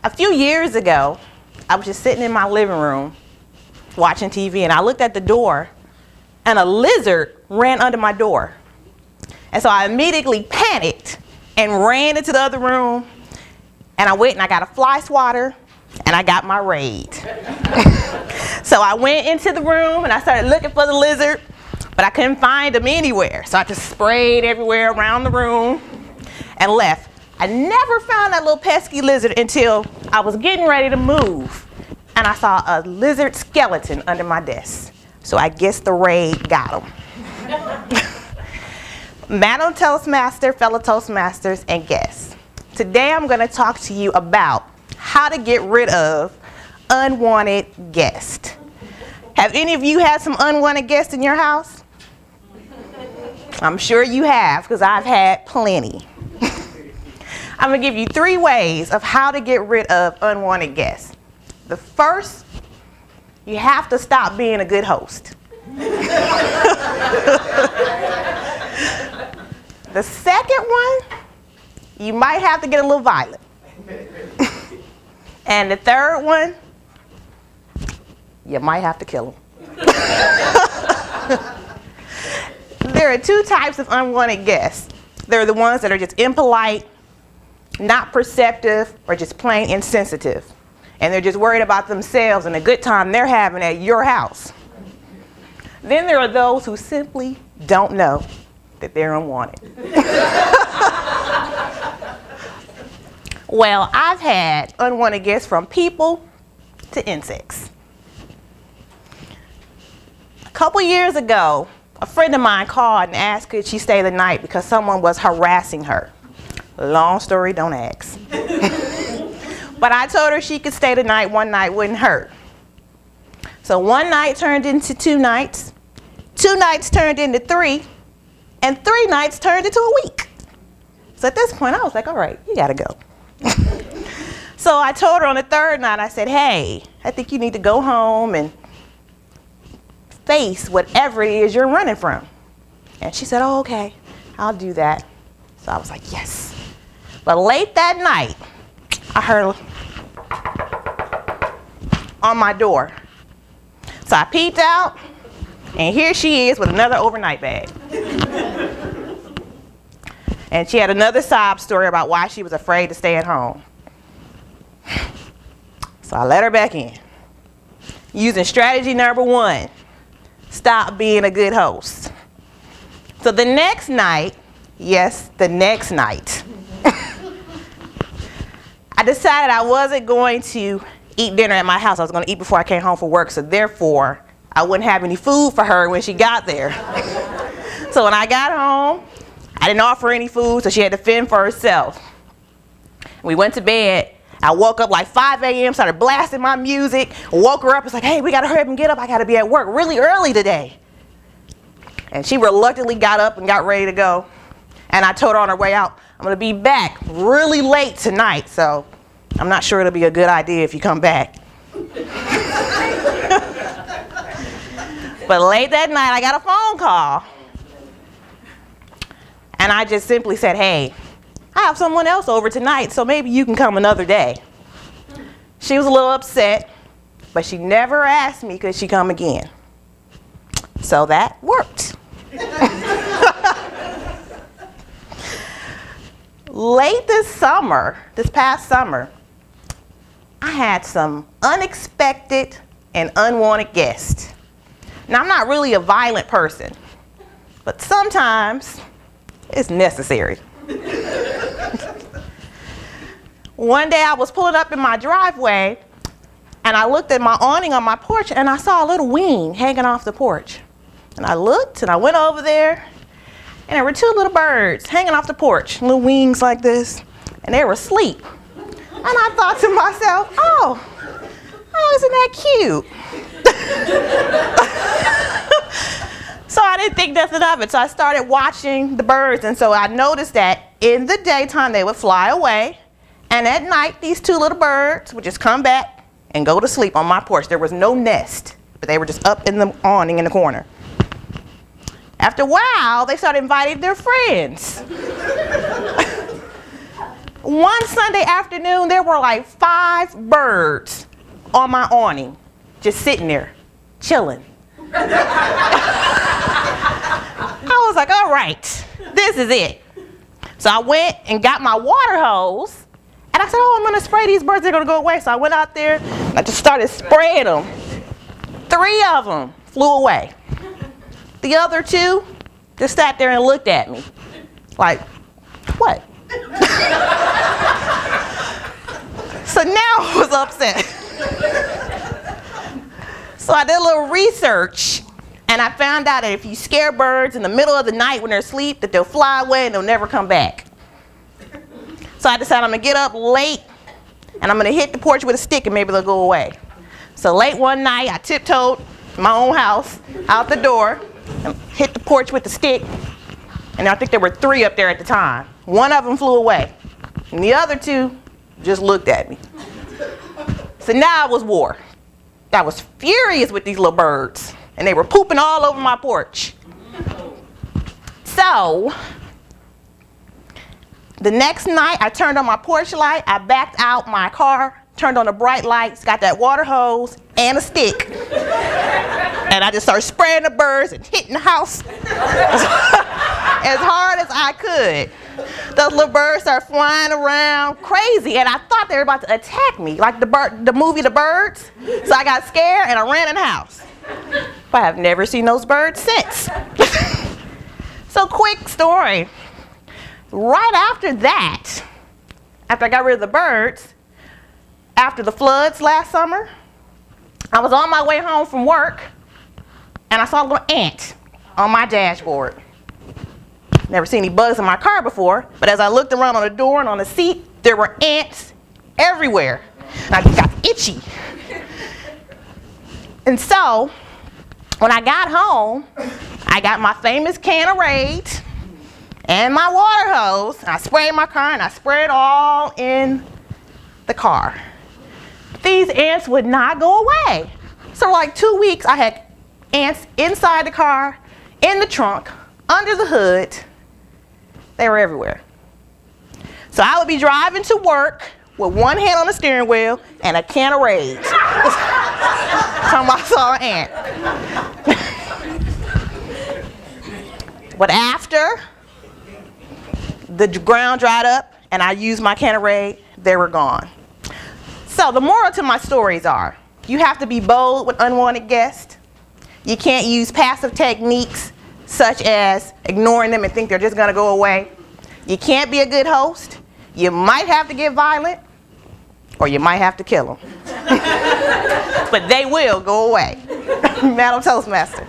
A few years ago, I was just sitting in my living room watching TV, and I looked at the door, and a lizard ran under my door. And so I immediately panicked and ran into the other room, and I went and I got a fly swatter, and I got my Raid. So I went into the room and I started looking for the lizard, but I couldn't find him anywhere. So I just sprayed everywhere around the room and left. I never found that little pesky lizard until I was getting ready to move, and I saw a lizard skeleton under my desk. So I guess the Raid got him. Madam Toastmaster, fellow Toastmasters, and guests. Today I'm going to talk to you about how to get rid of unwanted guests. Have any of you had some unwanted guests in your house? I'm sure you have, because I've had plenty. I'm going to give you 3 ways of how to get rid of unwanted guests. The first, you have to stop being a good host. The second one, you might have to get a little violent. And the third one, you might have to kill them. There are 2 types of unwanted guests. They're the ones that are just impolite, not perceptive, or just plain insensitive. And they're just worried about themselves and the good time they're having at your house. Then there are those who simply don't know that they're unwanted. Well, I've had unwanted guests from people to insects. A couple years ago, a friend of mine called and asked could she stay the night because someone was harassing her. Long story, don't ask. But I told her she could stay the night. One night wouldn't hurt. So one night turned into 2 nights. 2 nights turned into 3. And 3 nights turned into a week. So at this point, I was like, all right, you gotta go. So I told her on the 3rd night, I said, hey, I think you need to go home and face whatever it is you're running from. And she said, oh, okay, I'll do that. So I was like, yes. But late that night, I heard on my door. So I peeped out, and here she is with another overnight bag. And she had another sob story about why she was afraid to stay at home. So I let her back in. Using strategy number 1, stop being a good host. So the next night, yes, the next night, I decided I wasn't going to eat dinner at my house. I was going to eat before I came home from work, so therefore, I wouldn't have any food for her when she got there. So when I got home, I didn't offer any food, so she had to fend for herself. We went to bed. I woke up like 5 a.m., started blasting my music, woke her up. It's like, hey, we got to hurry up and get up. I got to be at work really early today. And she reluctantly got up and got ready to go. And I told her on her way out, I'm going to be back really late tonight, so I'm not sure it'll be a good idea if you come back. But late that night, I got a phone call. And I just simply said, hey, I have someone else over tonight, so maybe you can come another day. She was a little upset, but she never asked me could she come again. So that worked. Late this past summer, I had some unexpected and unwanted guests. Now, I'm not really a violent person, but sometimes it's necessary. One day I was pulling up in my driveway and I looked at my awning on my porch and I saw a little wing hanging off the porch. And I looked and I went over there and there were 2 little birds hanging off the porch, little wings like this, and they were asleep. And I thought to myself, oh, isn't that cute? So I didn't think nothing of it. So I started watching the birds, and so I noticed that in the daytime they would fly away, and at night these 2 little birds would just come back and go to sleep on my porch. There was no nest, but they were just up in the awning in the corner. After a while, they started inviting their friends. One Sunday afternoon, there were like 5 birds on my awning, just sitting there, chilling. I was like, all right, this is it. So I went and got my water hose, and I said, oh, I'm gonna spray these birds, they're gonna go away. So I went out there, I just started spraying them. 3 of them flew away. The other 2 just sat there and looked at me, like, what? So now I was upset. So I did a little research, and I found out that if you scare birds in the middle of the night when they're asleep, that they'll fly away and they'll never come back. So I decided I'm gonna get up late, and I'm gonna hit the porch with a stick, and maybe they'll go away. So late one night, I tiptoed my own house out the door, and hit the porch with the stick, and I think there were 3 up there at the time. 1 of them flew away, and the other 2 just looked at me. So now it was war. I was furious with these little birds, and they were pooping all over my porch. So the next night, I turned on my porch light, I backed out my car, turned on the bright lights, got that water hose and a stick, and I just started spraying the birds and hitting the house as hard as I could. Those little birds started flying around crazy, and I thought they were about to attack me, like the movie The Birds. So I got scared and I ran in the house. But I have never seen those birds since. So quick story. Right after that, after I got rid of the birds, after the floods last summer, I was on my way home from work, and I saw a little ant on my dashboard. Never seen any bugs in my car before, but as I looked around on the door and on the seat, there were ants everywhere. And I got itchy. And so, when I got home, I got my famous can of Raid and my water hose, and I sprayed my car, and I sprayed all in the car. These ants would not go away. So like 2 weeks, I had ants inside the car, in the trunk, under the hood. They were everywhere. So I would be driving to work with one hand on the steering wheel and a can of Raid. Talking about I saw an ant. But after the ground dried up and I used my can of Raid, they were gone. So the moral to my stories are, you have to be bold with unwanted guests. You can't use passive techniques such as ignoring them and think they're just gonna go away. You can't be a good host. You might have to get violent, or you might have to kill them. But they will go away. Madam Toastmaster.